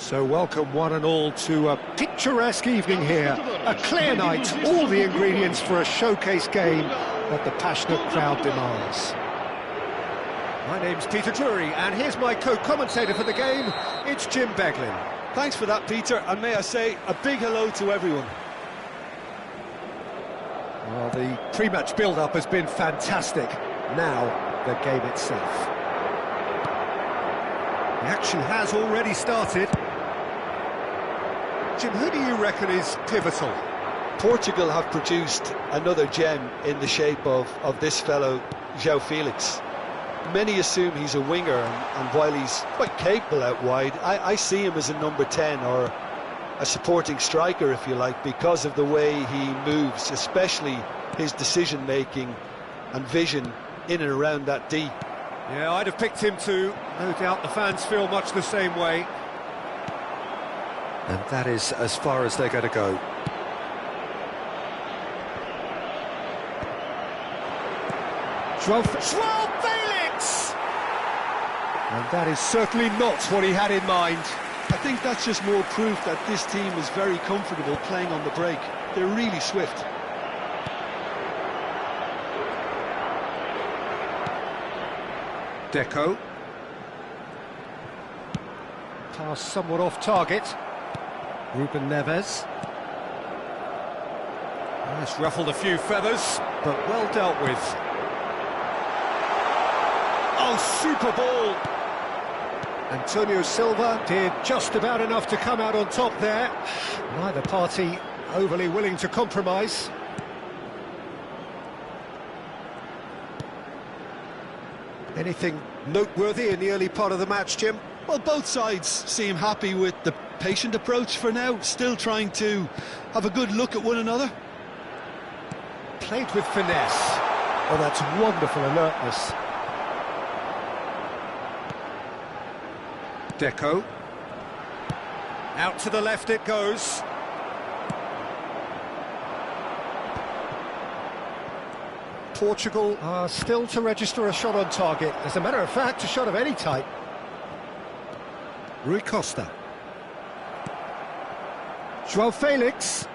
So welcome one and all to a picturesque evening here. A clear night, all the ingredients for a showcase game that the passionate crowd demands. My name's Peter Drury, and here's my co-commentator for the game, it's Jim Beglin. Thanks for that, Peter, and may I say a big hello to everyone. Well, the pre-match build-up has been fantastic. Now, the game itself. The action has already started. Jim, who do you reckon is pivotal? Portugal have produced another gem in the shape of this fellow, João Felix. Many assume he's a winger, and while he's quite capable out wide, I see him as a number 10 or a supporting striker, if you like, because of the way he moves, especially his decision-making and vision in and around that D. Yeah, I'd have picked him too. No doubt the fans feel much the same way. And that is as far as they're going to go. João Felix! And that is certainly not what he had in mind. I think that's just more proof that this team is very comfortable playing on the break. They're really swift. Deco. Pass somewhat off target. Ruben Neves. It's ruffled a few feathers, but well dealt with. Oh, super ball! Antonio Silva did just about enough to come out on top there. Neither party overly willing to compromise. Anything noteworthy in the early part of the match, Jim? Well, both sides seem happy with the patient approach for now, still trying to have a good look at one another. Played with finesse. Oh, that's wonderful alertness. Deco. Out to the left it goes. Portugal are still to register a shot on target. As a matter of fact, a shot of any type. Rui Costa. João Felix.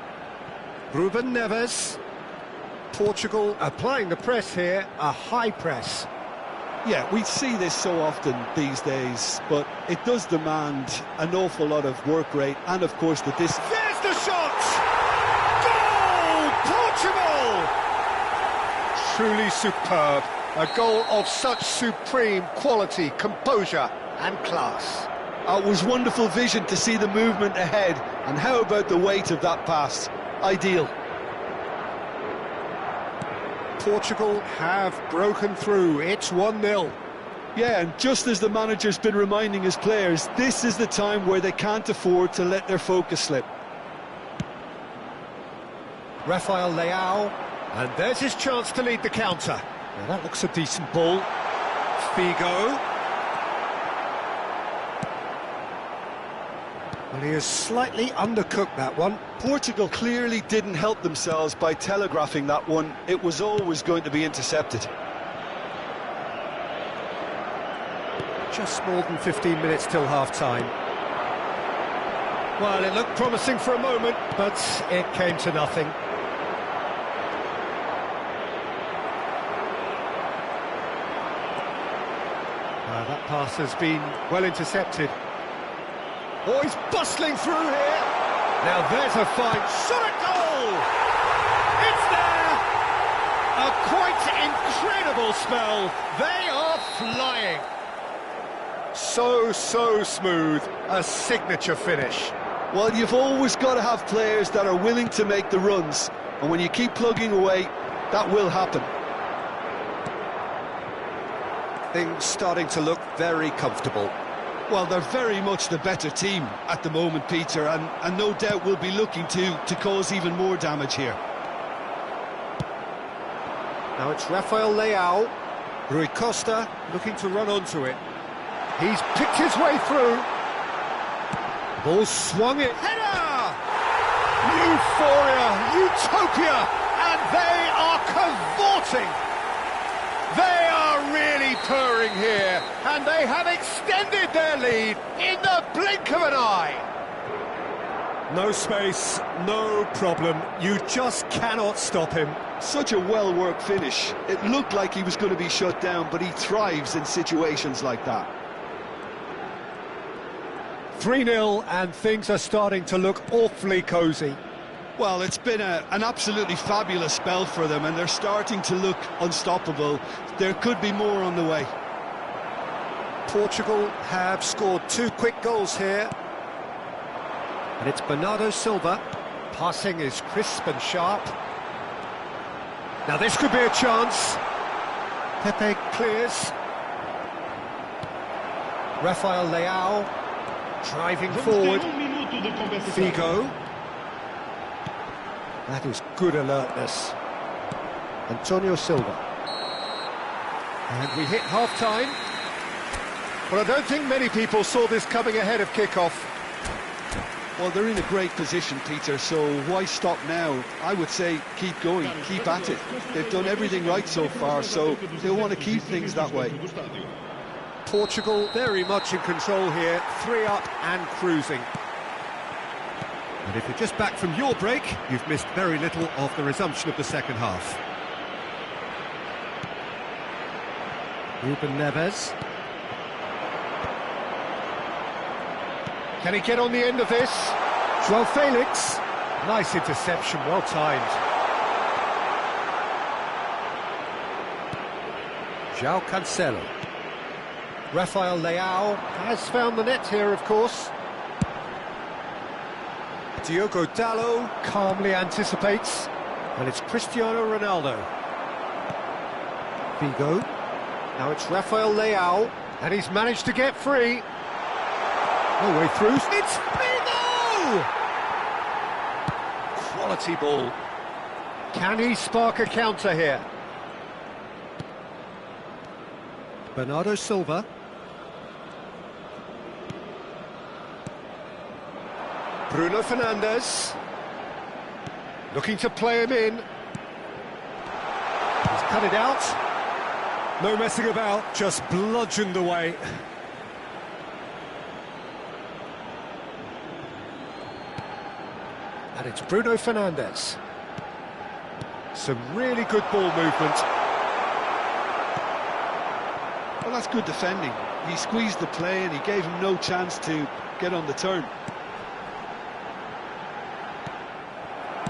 Ruben Neves. Portugal applying the press here, a high press. Yeah, we see this so often these days, but it does demand an awful lot of work rate and, of course, There's the shot! Goal! Portugal! Truly superb. A goal of such supreme quality, composure and class. It was wonderful vision to see the movement ahead, and how about the weight of that pass? Ideal. Portugal have broken through. It's 1-0. Yeah, and just as the manager's been reminding his players, this is the time where they can't afford to let their focus slip. Rafael Leao, and there's his chance to lead the counter. Now that looks a decent ball. Figo. Well, he has slightly undercooked that one. Portugal clearly didn't help themselves by telegraphing that one. It was always going to be intercepted. Just more than 15 minutes till half-time. Well, it looked promising for a moment, but it came to nothing. That pass has been well intercepted. Oh, he's bustling through here. Now there's a fine shot at goal! It's there! A quite incredible spell. They are flying. So smooth. A signature finish. Well, you've always got to have players that are willing to make the runs. And when you keep plugging away, that will happen. Things starting to look very comfortable. Well, they're very much the better team at the moment, Peter, and no doubt will be looking to cause even more damage here. Now it's Rafael Leao. Rui Costa looking to run onto it. He's picked his way through. Ball swung it. Header! Euphoria, utopia, and they are cavorting. They are really purring. firing here, and they have extended their lead in the blink of an eye. No space, no problem. You just cannot stop him. Such a well-worked finish. It looked like he was going to be shut down, but he thrives in situations like that. 3-0, and things are starting to look awfully cosy. Well, it's been an absolutely fabulous spell for them, and they're starting to look unstoppable. There could be more on the way. Portugal have scored 2 quick goals here. And it's Bernardo Silva. Passing is crisp and sharp. Now this could be a chance. Pepe clears. Rafael Leao driving forward. Figo. That is good alertness. Antonio Silva. And we hit half-time. Well, I don't think many people saw this coming ahead of kick-off. Well, they're in a great position, Peter, so why stop now? I would say keep going, keep at it. They've done everything right so far, so they'll want to keep things that way. Portugal very much in control here, 3 up and cruising. And if you're just back from your break, you've missed very little of the resumption of the second half. Ruben Neves. Can he get on the end of this? João Felix. Nice interception, well timed. João Cancelo. Rafael Leao has found the net here, of course. Diogo Dalot calmly anticipates. And it's Cristiano Ronaldo. Figo. Now it's Rafael Leao. And he's managed to get free. No way through. It's Figo! Quality ball. Can he spark a counter here? Bernardo Silva. Bruno Fernandes. Looking to play him in. He's cut it out. No messing about, just bludgeoned away. And it's Bruno Fernandes. Some really good ball movement. Well, that's good defending. He squeezed the play and he gave him no chance to get on the turn.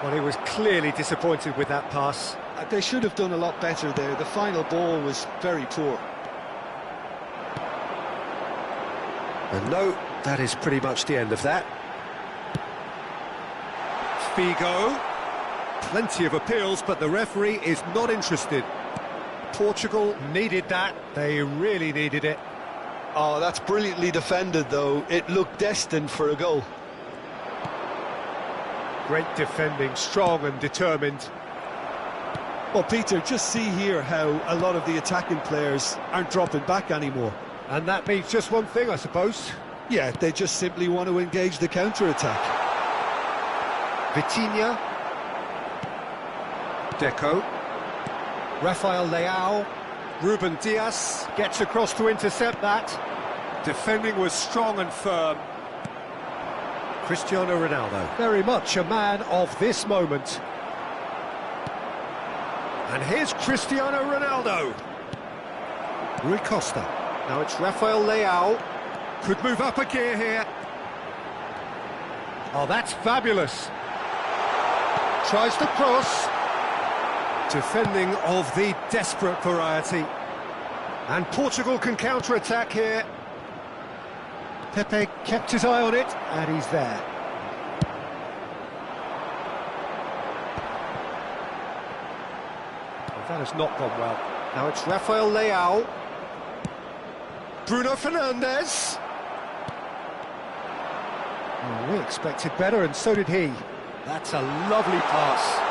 Well, he was clearly disappointed with that pass. They should have done a lot better there. The final ball was very poor. And no, that is pretty much the end of that. Figo. Plenty of appeals, but the referee is not interested. Portugal needed that. They really needed it. Oh, that's brilliantly defended, though. It looked destined for a goal. Great defending, strong and determined. Well, Peter, just see here how a lot of the attacking players aren't dropping back anymore. And that means just one thing, I suppose. Yeah, they just simply want to engage the counter-attack. Vitinha. Deco. Rafael Leao. Ruben Dias gets across to intercept that. Defending was strong and firm. Cristiano Ronaldo, very much a man of this moment. And here's Cristiano Ronaldo. Rui Costa. Now it's Rafael Leao. Could move up a gear here. Oh, that's fabulous. Tries to cross. Defending of the desperate variety. And Portugal can counter-attack here. Pepe kept his eye on it, and he's there. Well, that has not gone well. Now it's Rafael Leao. Bruno Fernandes. Oh, we expected better, and so did he. That's a lovely pass.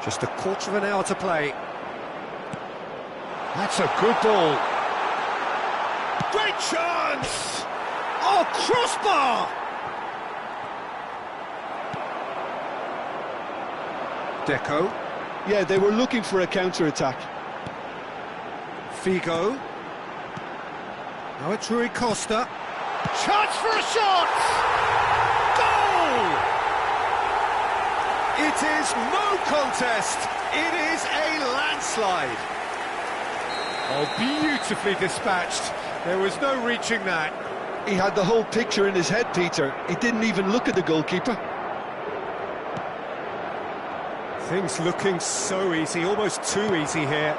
Just a quarter of an hour to play. That's a good ball. Great chance! Oh, crossbar! Deco. Yeah, they were looking for a counter-attack. Figo. Now it's Rui Costa. Chance for a shot! Goal! It is no contest. It is a landslide. Oh, beautifully dispatched. There was no reaching that. He had the whole picture in his head, Peter. He didn't even look at the goalkeeper. Things looking so easy, almost too easy here.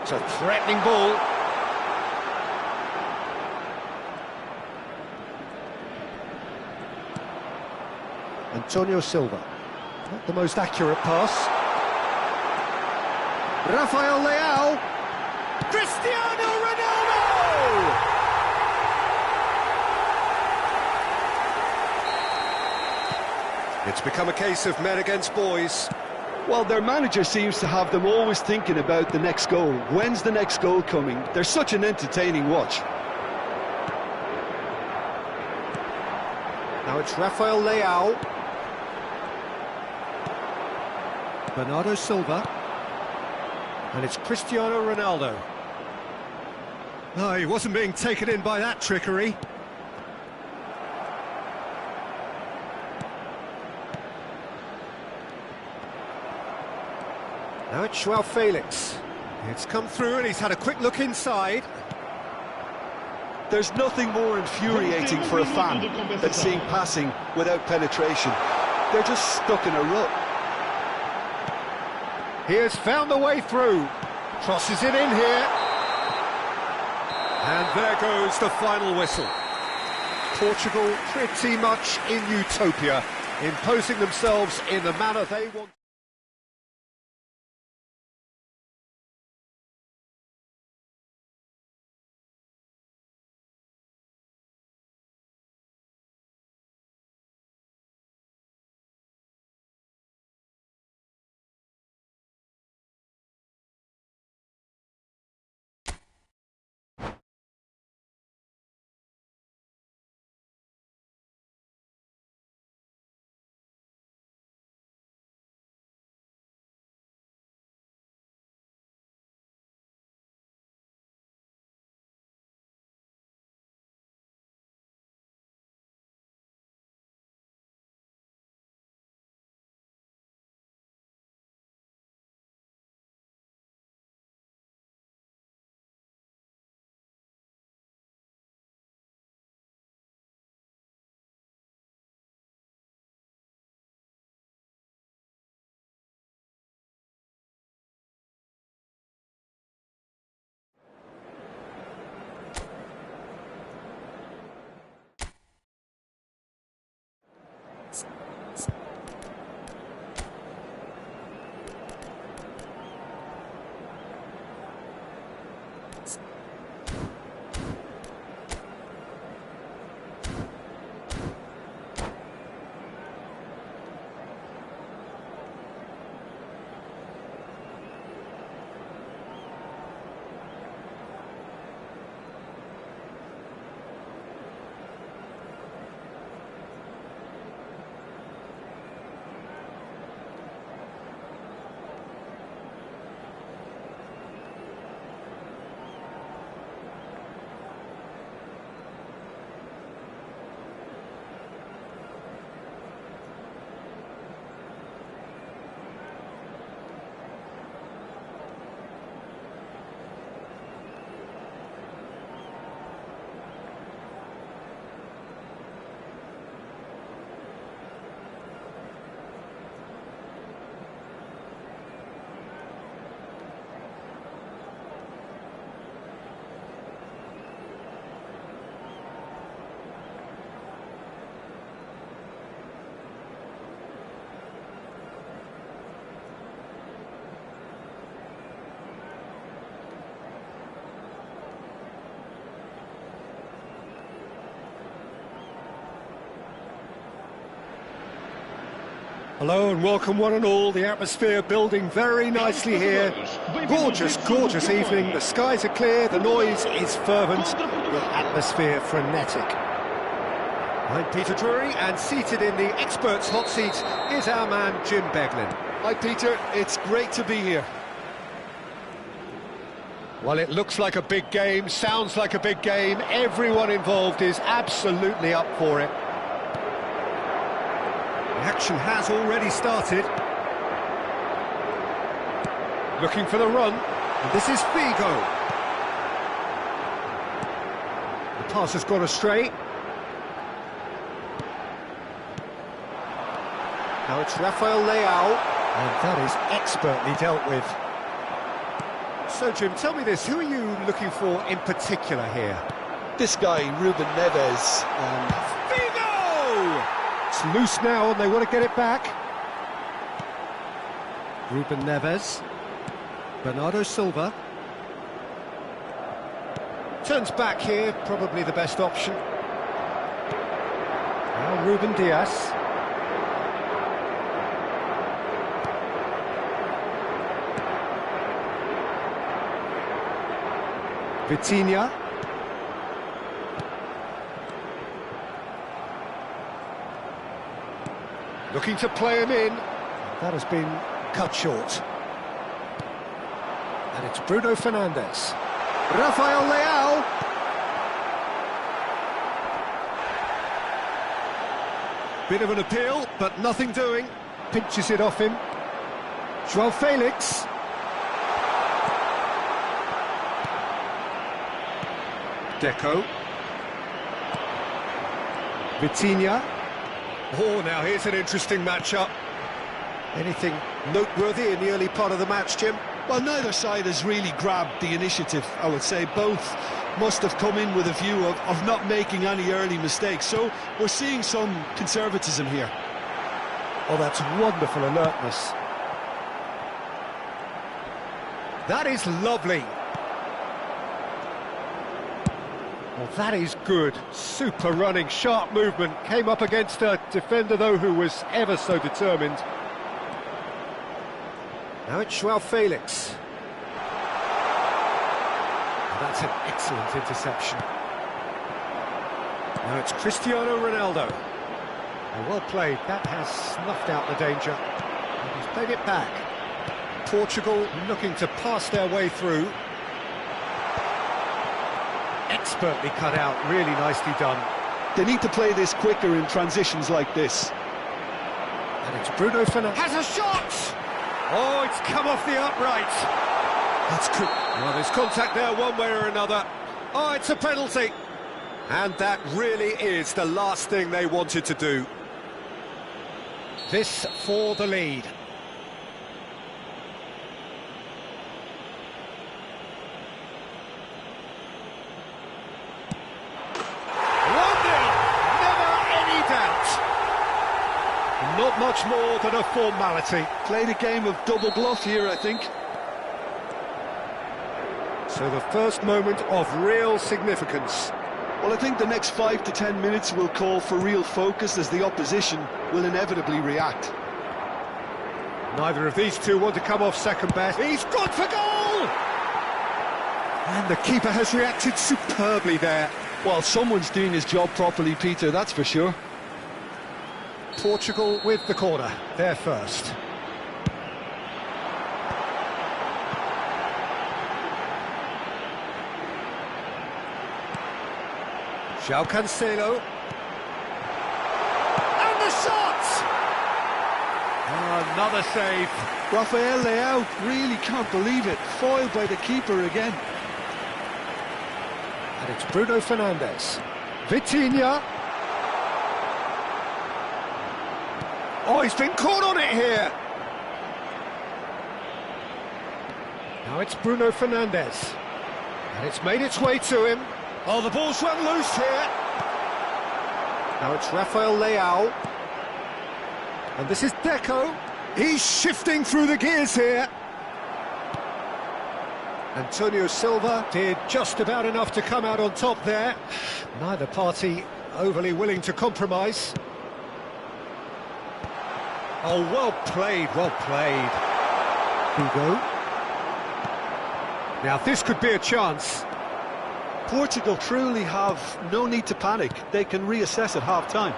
It's a threatening ball. Antonio Silva. Not the most accurate pass. Rafael Leao. Cristiano Ronaldo! It's become a case of men against boys. Well, their manager seems to have them always thinking about the next goal. When's the next goal coming? They're such an entertaining watch. Now it's Rafael Leao. Bernardo Silva. And it's Cristiano Ronaldo. No, he wasn't being taken in by that trickery. Now it's Joao Felix. It's come through and he's had a quick look inside. There's nothing more infuriating for a fan than seeing passing without penetration. They're just stuck in a rut. He has found the way through. Crosses it in here. And there goes the final whistle. Portugal pretty much in utopia, imposing themselves in the manner they want. Hello and welcome one and all. The atmosphere building very nicely here. Gorgeous, gorgeous evening. The skies are clear, the noise is fervent, the atmosphere frenetic. I'm Peter Drury, and seated in the experts' hot seat is our man Jim Beglin. Hi Peter, it's great to be here. Well, it looks like a big game, sounds like a big game. Everyone involved is absolutely up for it. The action has already started. Looking for the run, and this is Figo. The pass has gone astray. Now it's Rafael Leao, and that is expertly dealt with. So, Jim, tell me this, who are you looking for in particular here? This guy, Ruben Neves. Figo! It's loose now, and they want to get it back. Ruben Neves. Bernardo Silva. Turns back here, probably the best option. Now Ruben Diaz. Vitinha. Looking to play him in. That has been cut short. And it's Bruno Fernandes. Rafael Leao. Bit of an appeal, but nothing doing. Pinches it off him. João Felix. Deco. Vitinha. Oh, now here's an interesting matchup. Anything noteworthy in the early part of the match, Jim? Well, neither side has really grabbed the initiative, I would say. Both must have come in with a view of not making any early mistakes. So we're seeing some conservatism here. Oh, that's wonderful alertness. That is lovely. Well, that is good. Super running, sharp movement. Came up against a defender, though, who was ever so determined. Now it's João Felix. And that's an excellent interception. Now it's Cristiano Ronaldo. And well played. That has snuffed out the danger. And he's played it back. Portugal looking to pass their way through. Expertly cut out, really nicely done. They need to play this quicker in transitions like this. And it's Bruno Fernandes. Has a shot! Oh, it's come off the upright. That's good. Well, there's contact there one way or another. Oh, it's a penalty. And that really is the last thing they wanted to do. This for the lead. 1-0. Never any doubt. Not much more than a formality. Played a game of double bluff here, I think. So the first moment of real significance. Well, I think the next 5 to 10 minutes will call for real focus as the opposition will inevitably react. Neither of these two want to come off second best. He's gone for goal! And the keeper has reacted superbly there. Well, someone's doing his job properly, Peter, that's for sure. Portugal with the corner, they're first. João Cancelo. And the shot! Oh, another save. Rafael Leao, really can't believe it. Foiled by the keeper again. And it's Bruno Fernandes. Vitinha. Oh, he's been caught on it here. Now it's Bruno Fernandes. And it's made its way to him. Oh, the ball's run loose here. Now it's Rafael Leao. And this is Deco. He's shifting through the gears here. Antonio Silva did just about enough to come out on top there. Neither party overly willing to compromise. Oh, well played, well played. Hugo. Now this could be a chance. Portugal truly have no need to panic. They can reassess at half-time.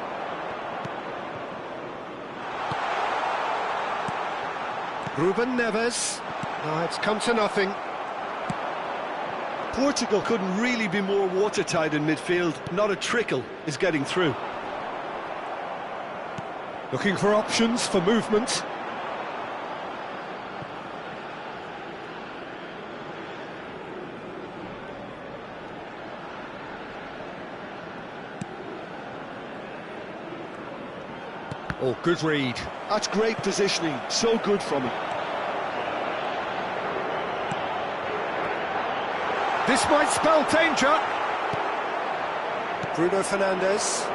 Ruben Neves. No, it's come to nothing. Portugal couldn't really be more watertight in midfield. Not a trickle is getting through. Looking for options for movement. Oh, good read. That's great positioning. So good from him. This might spell danger. Bruno Fernandes.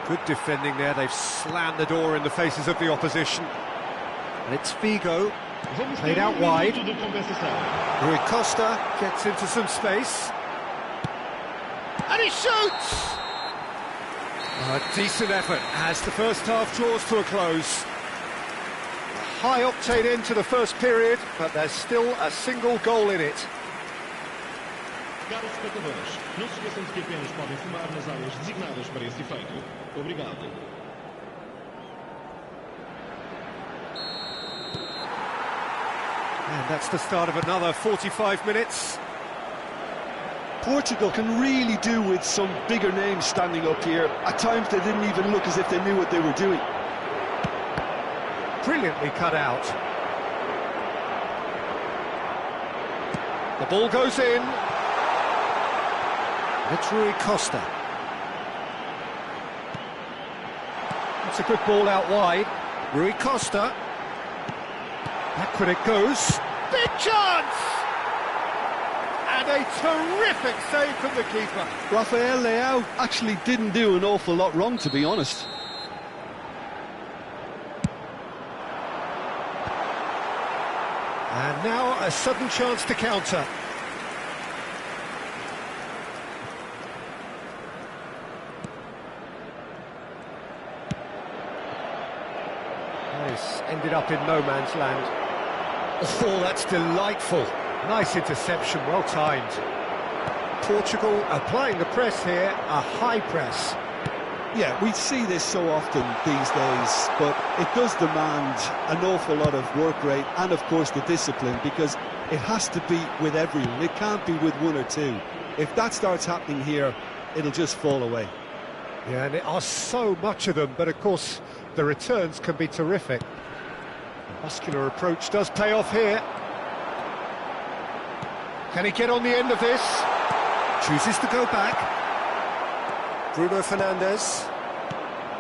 Good defending there. They've slammed the door in the faces of the opposition. And it's Figo. Played out wide. Rui Costa gets into some space. And he shoots! A decent effort as the first half draws to a close. A high-octane end to the first period, but there's still a single goal in it. Caros espectadores, não se esqueçam de que apenas podem fumar nas áreas designadas para esse efeito. Obrigado. And that's the start of another 45 minutes. Portugal can really do with some bigger names standing up here. At times they didn't even look as if they knew what they were doing. Brilliantly cut out. The ball goes in. It's Rui Costa. That's a good ball out wide. Rui Costa. Backward it goes. Big chance! And a terrific save from the keeper. Rafael Leao actually didn't do an awful lot wrong, to be honest. And now a sudden chance to counter. This ended up in no man's land. Oh, that's delightful. Nice interception, well timed. Portugal applying the press here, a high press. Yeah, we see this so often these days, but it does demand an awful lot of work rate and, of course, the discipline, because it has to be with everyone. It can't be with one or two. If that starts happening here, it'll just fall away. Yeah, and there are so much of them, but of course the returns can be terrific. The muscular approach does pay off here. Can he get on the end of this? Chooses to go back. Bruno Fernandes.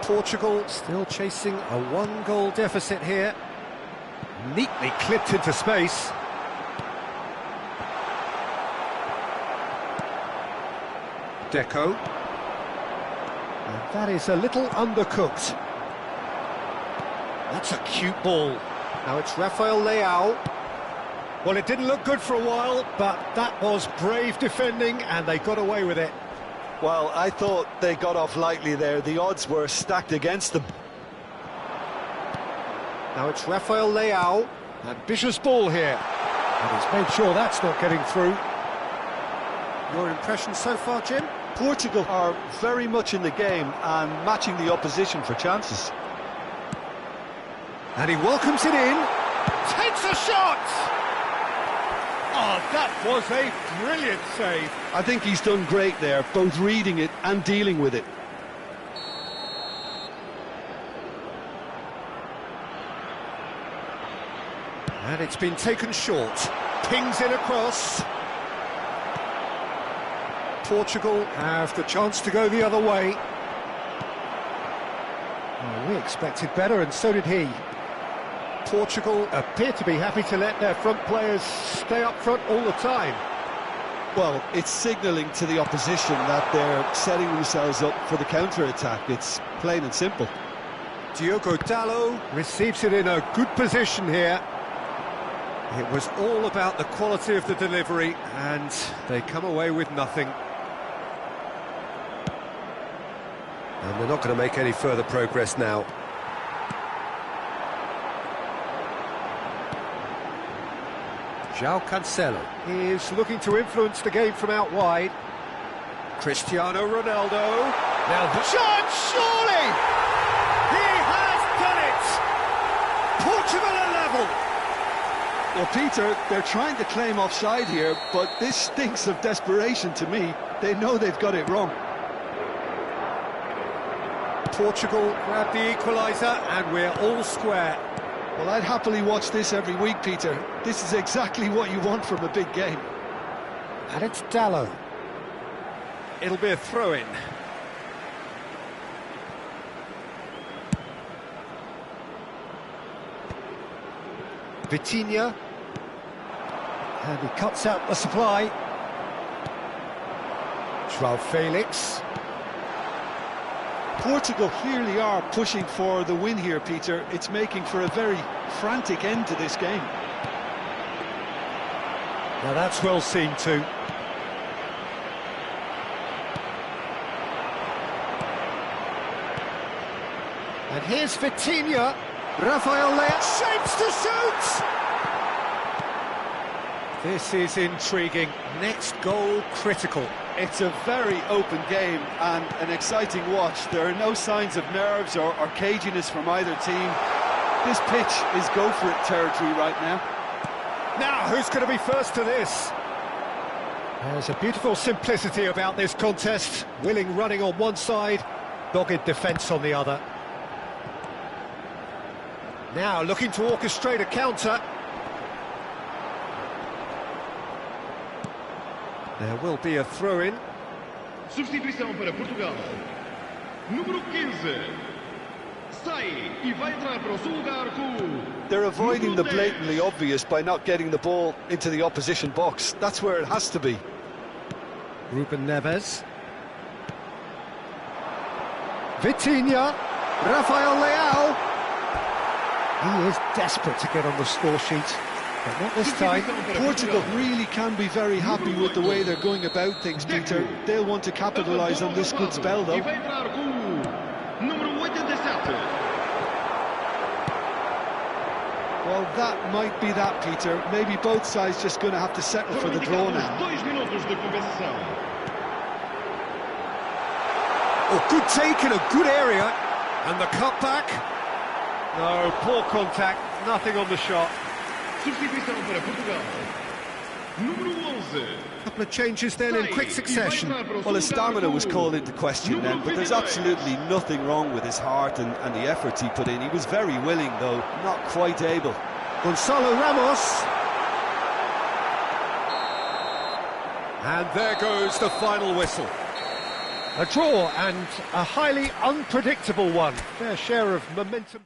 Portugal still chasing a one-goal deficit here. Neatly clipped into space. Deco. And that is a little undercooked. That's a cute ball. Now it's Rafael Leao. Well, it didn't look good for a while, but that was brave defending, and they got away with it. Well, I thought they got off lightly there. The odds were stacked against them. Now it's Rafael Leao. Ambitious ball here. And he's made sure that's not getting through. Your impression so far, Jim? Portugal are very much in the game and matching the opposition for chances. And he welcomes it in. Takes a shot! Oh, that was a brilliant save. I think he's done great there, both reading it and dealing with it. And it's been taken short. Pings in across. Portugal have the chance to go the other way. Well, we expected better, and so did he. Portugal appear to be happy to let their front players stay up front all the time. Well, it's signalling to the opposition that they're setting themselves up for the counter-attack. It's plain and simple. Diogo Dalot receives it in a good position here. It was all about the quality of the delivery, and they come away with nothing. And they're not going to make any further progress now. João Cancelo is looking to influence the game from out wide. Cristiano Ronaldo. Now the chance, surely! He has done it! Portugal are level! Well, Peter, they're trying to claim offside here, but this stinks of desperation to me. They know they've got it wrong. Portugal grab the equaliser, and we're all square. Well, I'd happily watch this every week, Peter. This is exactly what you want from a big game. And it's Dallo. It'll be a throw-in. Vitinha. And he cuts out the supply. João Felix. Portugal clearly are pushing for the win here, Peter. It's making for a very frantic end to this game. Now that's well seen too. And here's Vitinha. Rafael Leao shapes to shoot! This is intriguing. Next goal critical. It's a very open game and an exciting watch. There are no signs of nerves or caginess from either team. This pitch is go-for-it territory right now. Now, who's going to be first to this? There's a beautiful simplicity about this contest. Willing running on one side, dogged defence on the other. Now looking to orchestrate a counter. There will be a throw-in. Substituição para Portugal. Número 15. Sai e vai entrar para o seu lugar com... They're avoiding the blatantly obvious by not getting the ball into the opposition box. That's where it has to be. Ruben Neves. Vitinha. Rafael Leao. He is desperate to get on the score sheet, but not this time. Portugal really can be very happy with the way they're going about things, Peter. They'll want to capitalise on this good spell, though. Well, that might be that, Peter. Maybe both sides just going to have to settle for the draw now. Oh, good take in a good area. And the cutback. No, poor contact, nothing on the shot. Substituição para Portugal. Número 11. Couple of changes then in quick succession. Well, his stamina was called into question then, but there's absolutely nothing wrong with his heart and the efforts he put in. He was very willing, though, not quite able. Gonzalo Ramos. And there goes the final whistle. A draw and a highly unpredictable one. Fair share of momentum.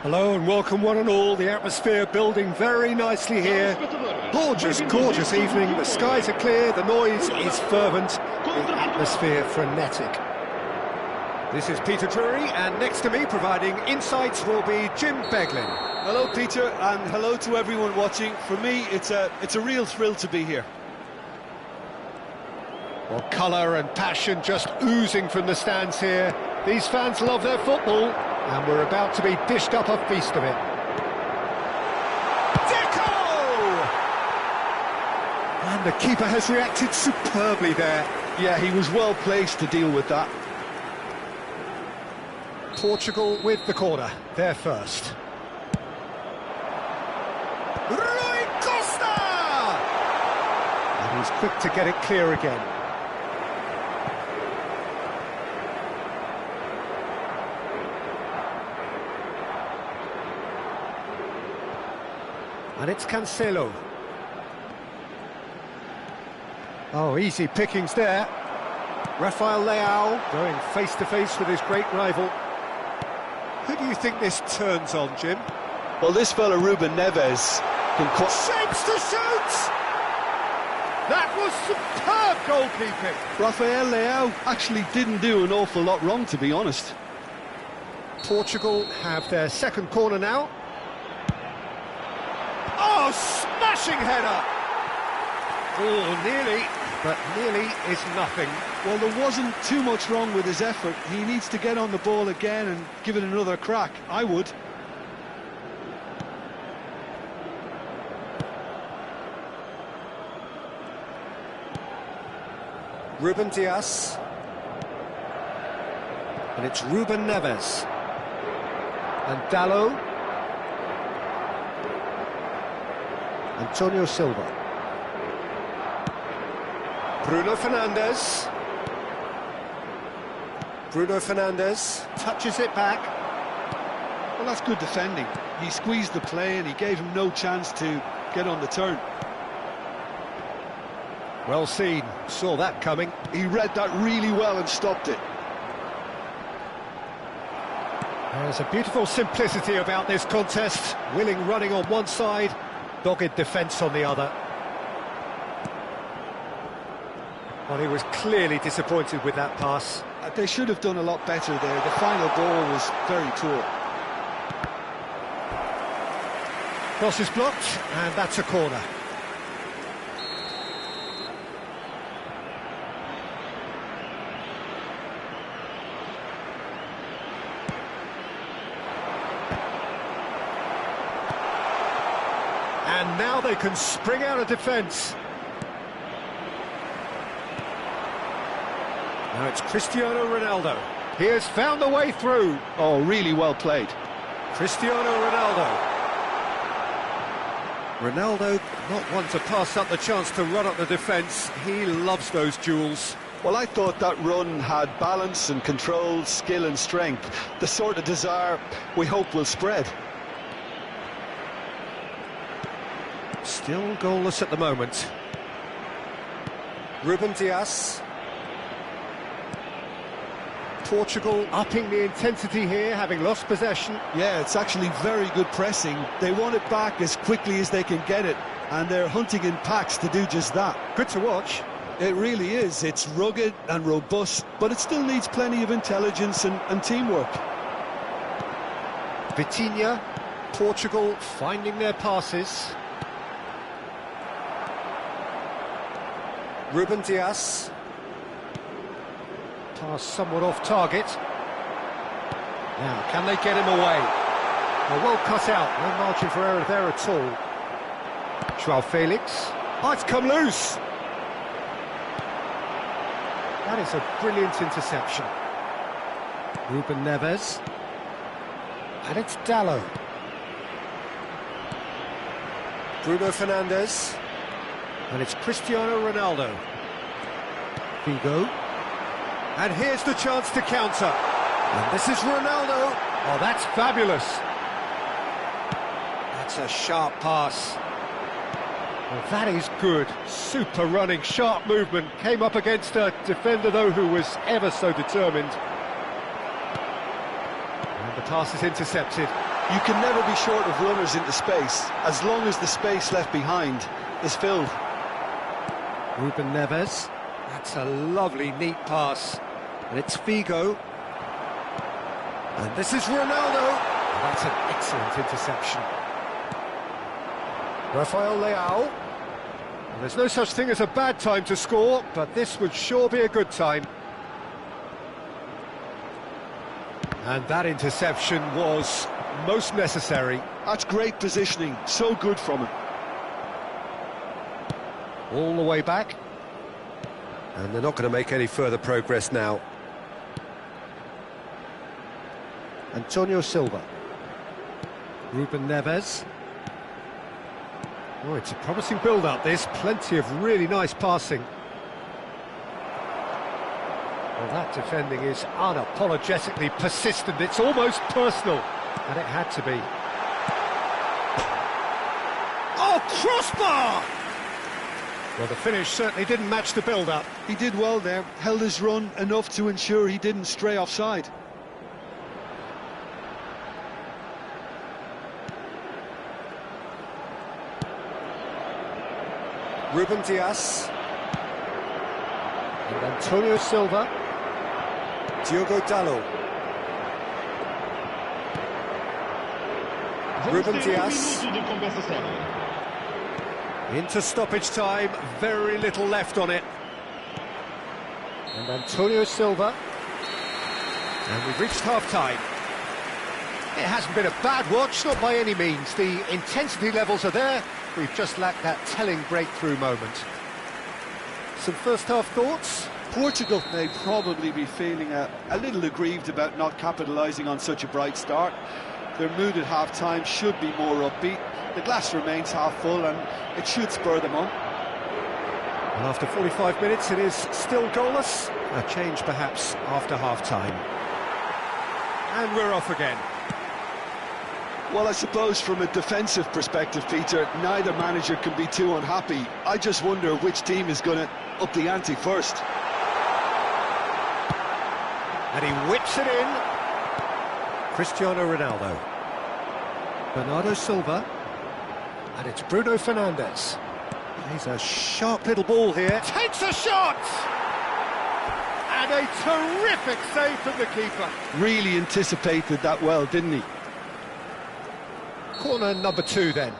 Hello and welcome one and all. The atmosphere building very nicely here. Gorgeous, gorgeous evening. The skies are clear, the noise is fervent, the atmosphere frenetic. This is Peter Drury, and next to me providing insights will be Jim Beglin. Hello, Peter, and hello to everyone watching. For me, it's a real thrill to be here. Well, colour and passion just oozing from the stands here. These fans love their football, and we're about to be dished up a feast of it. And the keeper has reacted superbly there. Yeah, he was well placed to deal with that. Portugal with the corner, they're first. Rui Costa! And he's quick to get it clear again. And it's Cancelo. Oh, easy pickings there. Rafael Leao going face-to-face with his great rival. Who do you think this turns on, Jim? Well, this fella, Ruben Neves, can cut... Shapes to shoot! That was superb goalkeeping. Rafael Leao actually didn't do an awful lot wrong, to be honest. Portugal have their second corner now. Oh, smashing header! Oh, nearly, but nearly is nothing. Well, there wasn't too much wrong with his effort. He needs to get on the ball again and give it another crack. I would. Ruben Dias. And it's Ruben Neves. And Dalot. Antonio Silva. Bruno Fernandes. Bruno Fernandes touches it back. Well, that's good defending. He squeezed the play and he gave him no chance to get on the turn. Well seen, saw that coming. He read that really well and stopped it. There's a beautiful simplicity about this contest. Willing running on one side, dogged defence on the other. Well, he was clearly disappointed with that pass. They should have done a lot better there. The final ball was very poor. Cross is blocked, and that's a corner. And now they can spring out of defence. Now it's Cristiano Ronaldo. He has found the way through. Oh, really well played. Cristiano Ronaldo. Ronaldo, not one to pass up the chance to run up the defence. He loves those duels. Well, I thought that run had balance and control, skill and strength. The sort of desire we hope will spread. Still goalless at the moment. Ruben Dias. Portugal upping the intensity here, having lost possession. Yeah, it's actually very good pressing. They want it back as quickly as they can get it, and they're hunting in packs to do just that. Good to watch. It really is. It's rugged and robust, but it still needs plenty of intelligence and teamwork. Vitinha. Portugal finding their passes. Ruben Dias. Pass somewhat off target. Now, can they get him away? Well cut out, no margin for error there at all. Joao Felix. Oh, it's come loose! That is a brilliant interception. Ruben Neves. And it's Dallo. Bruno Fernandes. And it's Cristiano Ronaldo. Figo. And here's the chance to counter. And this is Ronaldo. Oh, that's fabulous. That's a sharp pass. Well, that is good. Super running, sharp movement. Came up against a defender, though, who was ever so determined. And the pass is intercepted. You can never be short of runners into space, as long as the space left behind is filled. Ruben Neves. That's a lovely, neat pass. And it's Figo. And this is Ronaldo. Oh, that's an excellent interception. Rafael Leao. Well, there's no such thing as a bad time to score, but this would sure be a good time. And that interception was most necessary. That's great positioning, so good from him. All the way back. And they're not going to make any further progress now. Antonio Silva. Ruben Neves. Oh, it's a promising build-up, this. Plenty of really nice passing. Well, that defending is unapologetically persistent. It's almost personal. And it had to be. Oh, crossbar! Well, the finish certainly didn't match the build-up. He did well there, held his run enough to ensure he didn't stray offside. Ruben Dias. And Antonio Silva. Diogo Dallo. Ruben Dias. Into stoppage time, very little left on it. And Antonio Silva. And we've reached half-time. It hasn't been a bad watch, not by any means. The intensity levels are there. We've just lacked that telling breakthrough moment. Some first-half thoughts? Portugal may probably be feeling a little aggrieved about not capitalising on such a bright start. Their mood at half-time should be more upbeat. The glass remains half full and it should spur them on. And after 45 minutes, it is still goalless. A change perhaps after half-time. And we're off again. Well, I suppose from a defensive perspective, Peter, neither manager can be too unhappy. I just wonder which team is going to up the ante first. And he whips it in. Cristiano Ronaldo. Bernardo Silva. And it's Bruno Fernandes. Plays a sharp little ball here. Takes a shot! And a terrific save from the keeper. Really anticipated that well, didn't he? Corner number 2 then.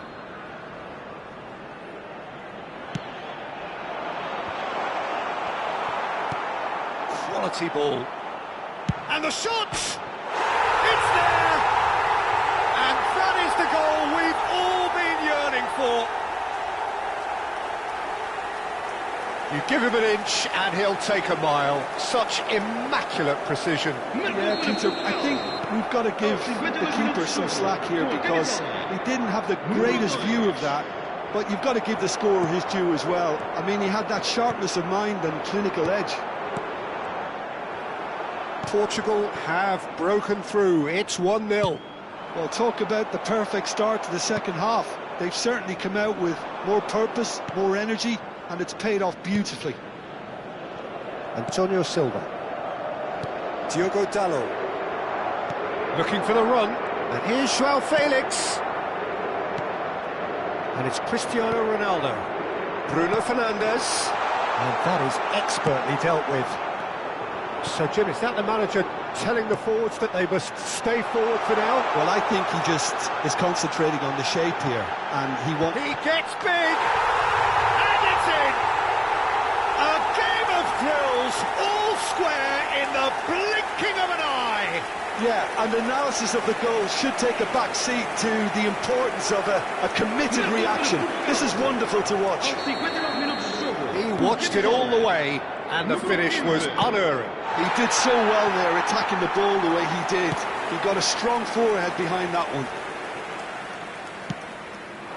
Quality ball. And the shot! It's there! And that is the goal we've all been yearning for. You give him an inch and he'll take a mile. Such immaculate precision. Yeah, Peter, I think we've got to give the keeper some slack here because he didn't have the greatest view of that, but you've got to give the scorer his due as well. I mean, he had that sharpness of mind and clinical edge. Portugal have broken through. It's 1-0. Well, talk about the perfect start to the second half. They've certainly come out with more purpose, more energy, and it's paid off beautifully. Antonio Silva. Diogo Dalot. Looking for the run. And here's João Felix. And it's Cristiano Ronaldo. Bruno Fernandes. And that is expertly dealt with. So, Jim, is that the manager telling the forwards that they must stay forward for now? Well, I think he just is concentrating on the shape here, and he wants... He gets big! And it's in! A game of thrills, all square in the blinking of an eye! Yeah, and analysis of the goal should take a back seat to the importance of a committed reaction. This is wonderful to watch. He watched it all the way, and the finish was unerring. He did so well there, attacking the ball the way he did. He got a strong forehead behind that one.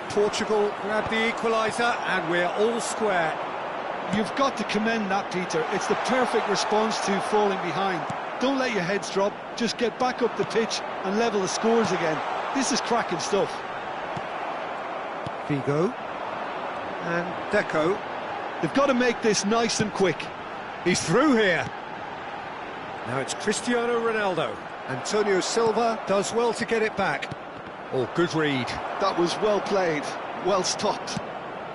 Portugal grabbed the equaliser, and we're all square. You've got to commend that, Peter. It's the perfect response to falling behind. Don't let your heads drop, just get back up the pitch and level the scores again. This is cracking stuff. Figo. And Deco. They've got to make this nice and quick. He's through here. Now it's Cristiano Ronaldo. Antonio Silva does well to get it back. Oh, good read. That was well played, well stopped.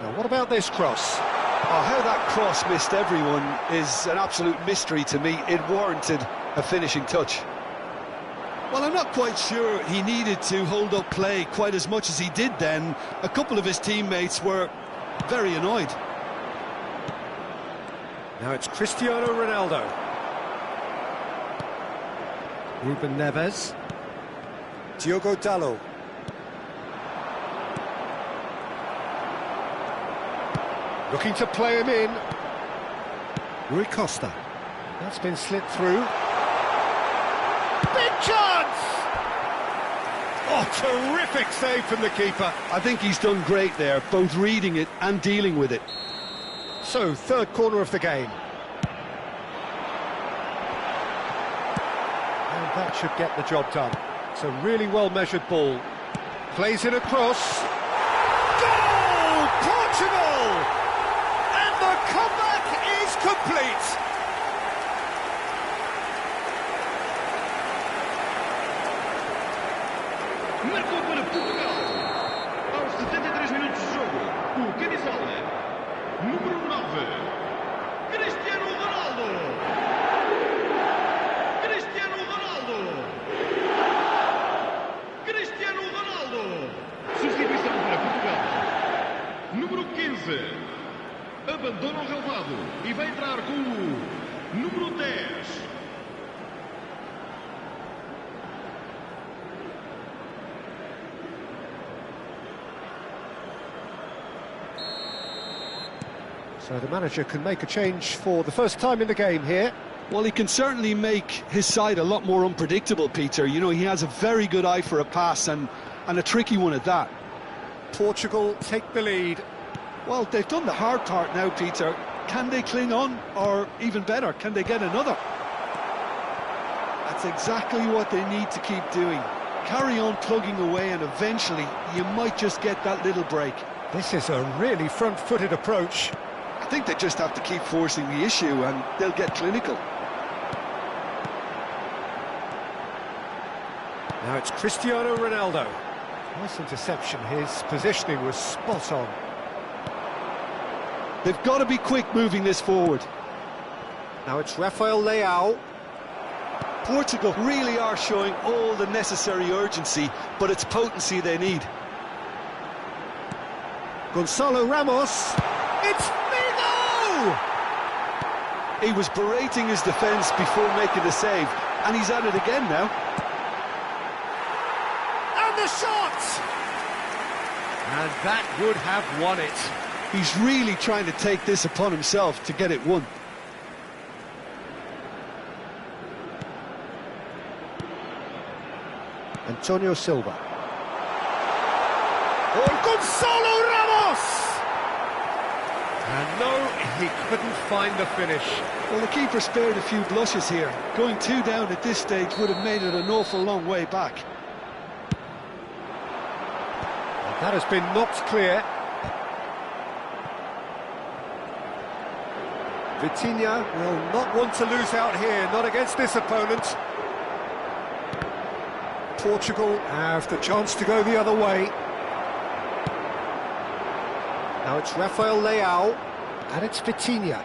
Now what about this cross? Oh, how that cross missed everyone is an absolute mystery to me. It warranted a finishing touch. Well, I'm not quite sure he needed to hold up play quite as much as he did then. A couple of his teammates were very annoyed. Now it's Cristiano Ronaldo. Ruben Neves. Diogo Dalot. Looking to play him in. Rui Costa. That's been slit through. Big chance! Oh, terrific save from the keeper. I think he's done great there, both reading it and dealing with it. So, third corner of the game. And that should get the job done. It's a really well-measured ball. Plays it across. Goal! Portugal! And the comeback is complete! Marcou para Portugal. Aos 73 minutos de jogo, o camisola número 9, Cristiano Ronaldo. Cristiano Ronaldo. Cristiano Ronaldo. Substituição para Portugal. Número 15. Abandona o relvado e vai entrar com o número 10. So the manager can make a change for the first time in the game here. Well, he can certainly make his side a lot more unpredictable, Peter. You know, he has a very good eye for a pass and a tricky one at that. Portugal take the lead. Well, they've done the hard part now, Peter. Can they cling on? Or even better, can they get another? That's exactly what they need to keep doing. Carry on plugging away and eventually you might just get that little break. This is a really front-footed approach. I think they just have to keep forcing the issue and they'll get clinical. Now it's Cristiano Ronaldo. Nice interception, his positioning was spot on. They've got to be quick moving this forward. Now it's Rafael Leao. Portugal really are showing all the necessary urgency, but it's potency they need. Gonzalo Ramos. It's Figo! He was berating his defence before making the save, and he's at it again now. And the shot! And that would have won it. He's really trying to take this upon himself to get it won. Antonio Silva. Oh, Gonzalo Ramos! And no, he couldn't find the finish. Well, the keeper spared a few blushes here. Going 2 down at this stage would have made it an awful long way back. That has been knocked clear. Vitinha will not want to lose out here, not against this opponent. Portugal have the chance to go the other way. Now it's Rafael Leao, and it's Vitinha.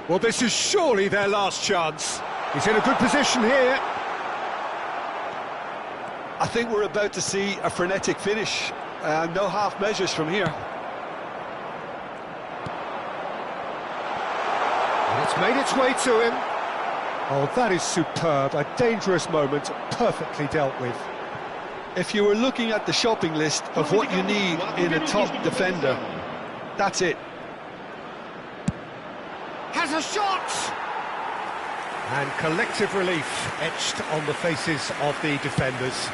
Well, this is surely their last chance. He's in a good position here. I think we're about to see a frenetic finish. No half measures from here. And it's made its way to him. Oh, that is superb. A dangerous moment, perfectly dealt with. If you were looking at the shopping list of what you need in a top defender, that's it. Has a shot! And collective relief etched on the faces of the defenders.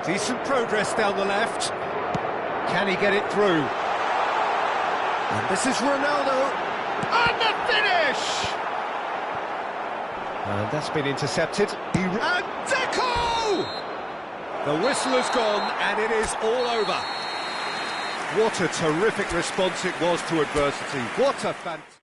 Decent progress down the left. Can he get it through? And this is Ronaldo. And the finish! And that's been intercepted. And Deco! The whistle has gone, and it is all over. What a terrific response it was to adversity. What a fantastic...